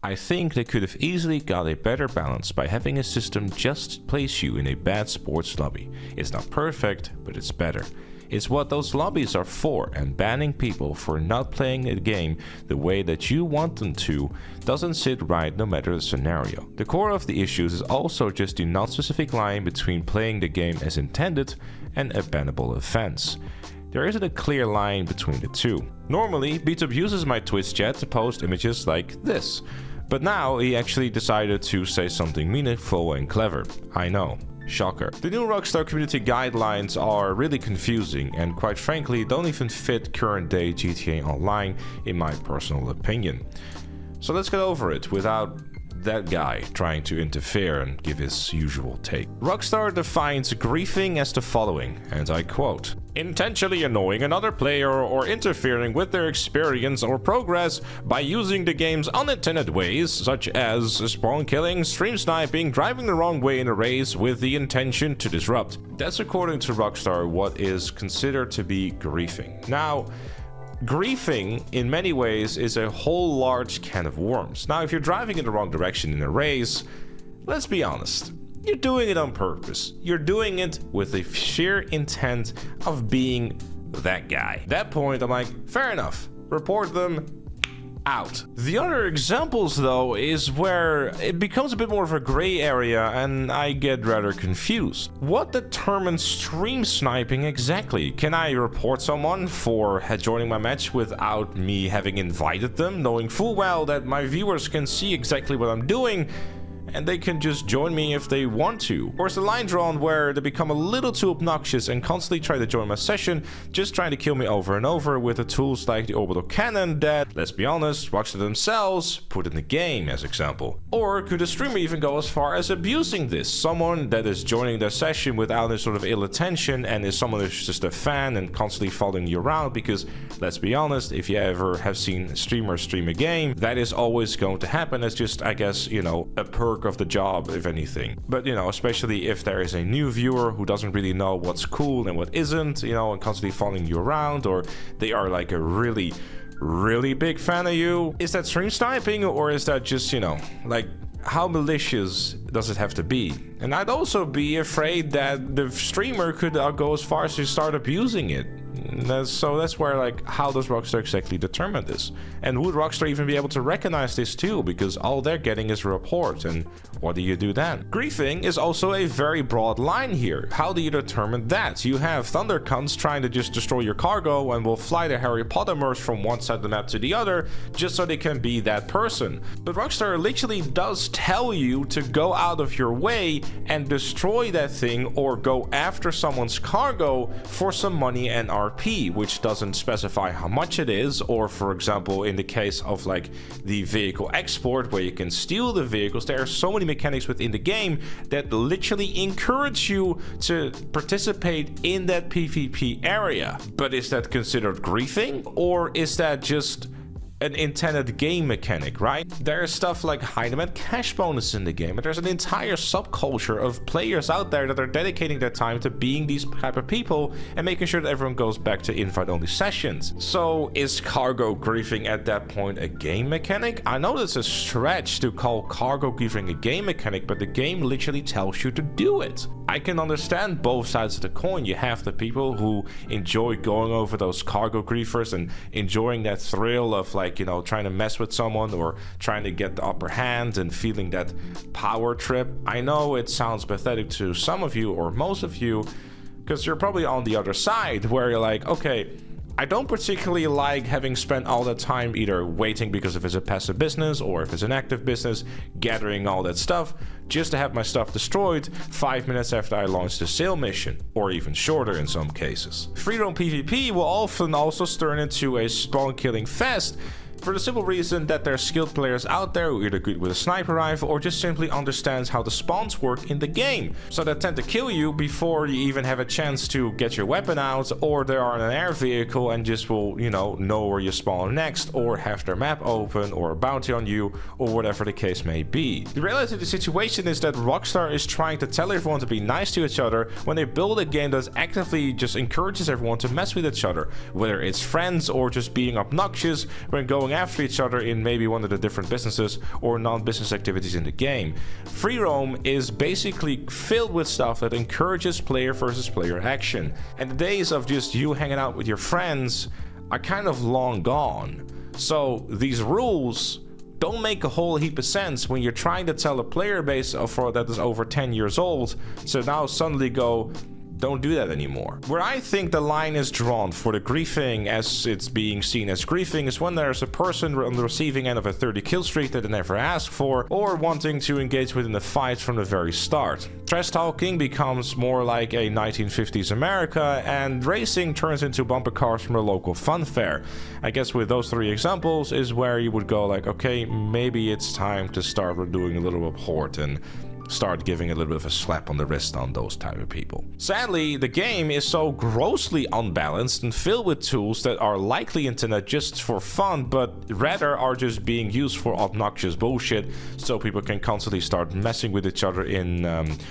I think they could have easily got a better balance by having a system just place you in a bad sports lobby. It's not perfect, but it's better. It's what those lobbies are for, and banning people for not playing a game the way that you want them to doesn't sit right no matter the scenario. The core of the issues is also just the non-specific line between playing the game as intended and a bannable offense. There isn't a clear line between the two. Normally, Gtamen uses my Twitch chat to post images like this, but now he actually decided to say something meaningful and clever. I know. Shocker. The new Rockstar community guidelines are really confusing and quite frankly don't even fit current day GTA Online in my personal opinion. So let's get over it without that guy trying to interfere and give his usual take. Rockstar defines griefing as the following, and I quote, "Intentionally annoying another player or interfering with their experience or progress by using the game's unintended ways, such as spawn killing, stream sniping, driving the wrong way in a race with the intention to disrupt." That's according to Rockstar what is considered to be griefing. Now, griefing in many ways is a whole large can of worms. Now, if you're driving in the wrong direction in a race, let's be honest, you're doing it on purpose. You're doing it with the sheer intent of being that guy. At that point, I'm like, fair enough. Report them. Out. The other examples though is where it becomes a bit more of a gray area and I get rather confused. What determines stream sniping exactly? Can I report someone for joining my match without me having invited them, knowing full well that my viewers can see exactly what I'm doing and they can just join me if they want to? Or is the line drawn where they become a little too obnoxious and constantly try to join my session, just trying to kill me over and over with the tools like the orbital cannon that, let's be honest, Rockstar themselves put in the game as example? Or could a streamer even go as far as abusing this? Someone that is joining their session without any sort of ill intention and is someone who's just a fan and constantly following you around, because let's be honest, if you ever have seen streamers stream a game, that is always going to happen. It's just, I guess, you know, a perk of the job, if anything. But you know, especially if there is a new viewer who doesn't really know what's cool and what isn't, you know, and constantly following you around, or they are like a really big fan of you, is that stream sniping, or is that just, you know, like, how malicious does it have to be? And I'd also be afraid that the streamer could go as far as to start abusing it. So that's where, like, how does Rockstar exactly determine this? And would Rockstar even be able to recognize this too? Because all they're getting is a report, and what do you do then? Griefing is also a very broad line here. How do you determine that? You have Thundercunts trying to just destroy your cargo and will fly the Harry Potter merch from one side of the map to the other just so they can be that person. But Rockstar literally does tell you to go out of your way and destroy that thing or go after someone's cargo for some money and RP, which doesn't specify how much it is. Or for example, in the case of like the vehicle export where you can steal the vehicles, there are so many mechanics within the game that literally encourage you to participate in that PvP area. But is that considered griefing, or is that just an intended game mechanic, right? There's stuff like high demand cash bonus in the game, and there's an entire subculture of players out there that are dedicating their time to being these type of people and making sure that everyone goes back to invite-only sessions. So is cargo griefing at that point a game mechanic? I know that's a stretch to call cargo griefing a game mechanic, but the game literally tells you to do it. I can understand both sides of the coin. You have the people who enjoy going over those cargo griefers and enjoying that thrill of, like, you know, trying to mess with someone or trying to get the upper hand and feeling that power trip. I know it sounds pathetic to some of you or most of you because you're probably on the other side where you're like, okay, I don't particularly like having spent all that time either waiting because if it's a passive business or if it's an active business, gathering all that stuff just to have my stuff destroyed 5 minutes after I launched the sale mission, or even shorter in some cases. Free roam PvP will often also turn into a spawn killing fest, for the simple reason that there are skilled players out there who are either good with a sniper rifle or just simply understands how the spawns work in the game. So they tend to kill you before you even have a chance to get your weapon out, or they are in an air vehicle and just will, you know where you spawn next, or have their map open, or a bounty on you, or whatever the case may be. The reality of the situation is that Rockstar is trying to tell everyone to be nice to each other when they build a game that actively just encourages everyone to mess with each other, whether it's friends or just being obnoxious when going going after each other in maybe one of the different businesses or non-business activities in the game. Free roam is basically filled with stuff that encourages player versus player action. And the days of just you hanging out with your friends are kind of long gone. So these rules don't make a whole heap of sense when you're trying to tell a player base that is over 10 years old. So now suddenly go, don't do that anymore. Where I think the line is drawn for the griefing, as it's being seen as griefing, is when there's a person on the receiving end of a 30 kill streak that they never asked for, or wanting to engage within the fight from the very start. Trash talking becomes more like a 1950s America, and racing turns into bumper cars from a local fun fair. I guess with those three examples is where you would go like, okay, maybe it's time to start doing a little report and start giving a little bit of a slap on the wrist on those type of people. Sadly, the game is so grossly unbalanced and filled with tools that are likely intended just for fun, but rather are just being used for obnoxious bullshit, so people can constantly start messing with each other in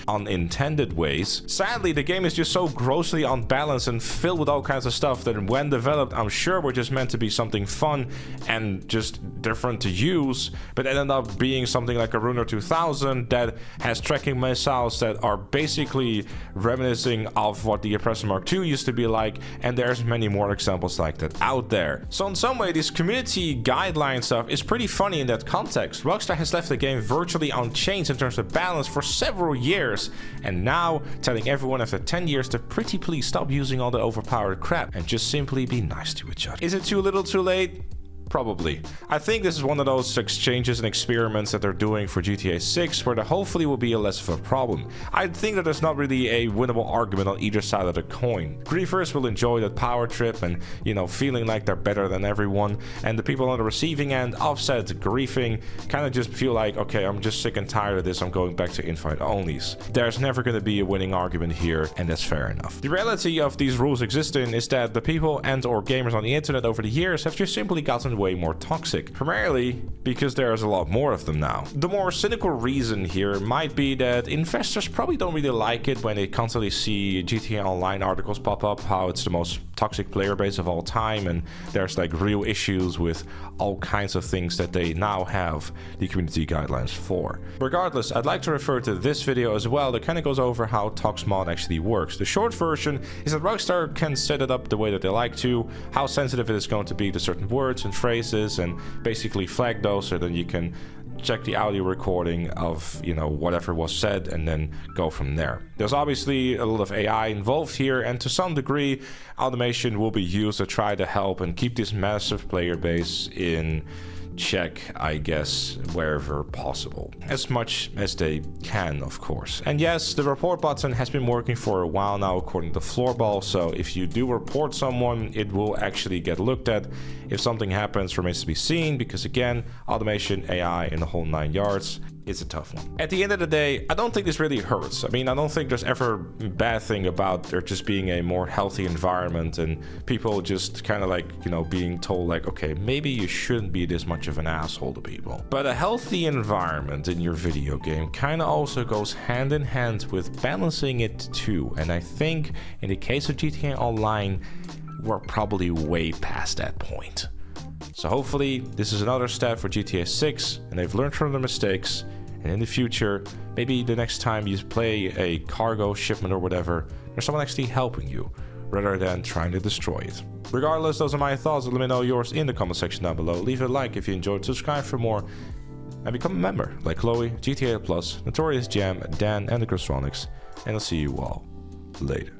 unintended ways. Sadly, the game is just so grossly unbalanced and filled with all kinds of stuff that when developed, I'm sure were just meant to be something fun and just different to use, but ended up being something like a Ruiner 2000 that has tracking missiles that are basically reminiscing of what the Oppressor Mark II used to be like, and there's many more examples like that out there. So in some way, this community guideline stuff is pretty funny in that context. Rockstar has left the game virtually unchanged in terms of balance for several years, and now telling everyone after 10 years to pretty please stop using all the overpowered crap and just simply be nice to each other. Is it too little too late? Probably. I think this is one of those exchanges and experiments that they're doing for GTA 6 where there hopefully will be less of a problem. I think that there's not really a winnable argument on either side of the coin. Griefers will enjoy that power trip and, feeling like they're better than everyone, and the people on the receiving end, offset griefing, kind of just feel like, okay, I'm just sick and tired of this, I'm going back to invite onlys. There's never going to be a winning argument here, and that's fair enough. The reality of these rules existing is that the people and or gamers on the internet over the years have just simply gotten way more toxic, primarily because there's a lot more of them now. The more cynical reason here might be that investors probably don't really like it when they constantly see GTA Online articles pop up how it's the most toxic player base of all time, and there's like real issues with all kinds of things that they now have the community guidelines for. Regardless, I'd like to refer to this video as well that kind of goes over how ToxMod actually works. The short version is that Rockstar can set it up the way that they like to, how sensitive it is going to be to certain words and phrases, and basically flag those so that you can check the audio recording of whatever was said and then go from there. There's obviously a lot of AI involved here, and to some degree automation will be used to try to help and keep this massive player base in check, I guess, wherever possible. As much as they can, of course. And yes, the report button has been working for a while now according to Floorball, so if you do report someone, it will actually get looked at. If something happens, remains to be seen, because again, automation, AI, and the whole 9 yards. It's a tough one. At the end of the day, I don't think this really hurts. I mean, I don't think there's ever a bad thing about there just being a more healthy environment and people just kind of like, being told like, okay, maybe you shouldn't be this much of an asshole to people. But a healthy environment in your video game kind of also goes hand in hand with balancing it too. And I think in the case of GTA Online, we're probably way past that point. So hopefully this is another step for GTA 6 and they've learned from their mistakes, and in the future, maybe the next time you play a cargo shipment or whatever, there's someone actually helping you rather than trying to destroy it. Regardless, those are my thoughts. Let me know yours in the comment section down below. Leave a like if you enjoyed, subscribe for more, and become a member like Chloe, GTA Plus, Notorious Jam, Dan, and the Chrostronics. And I'll see you all later.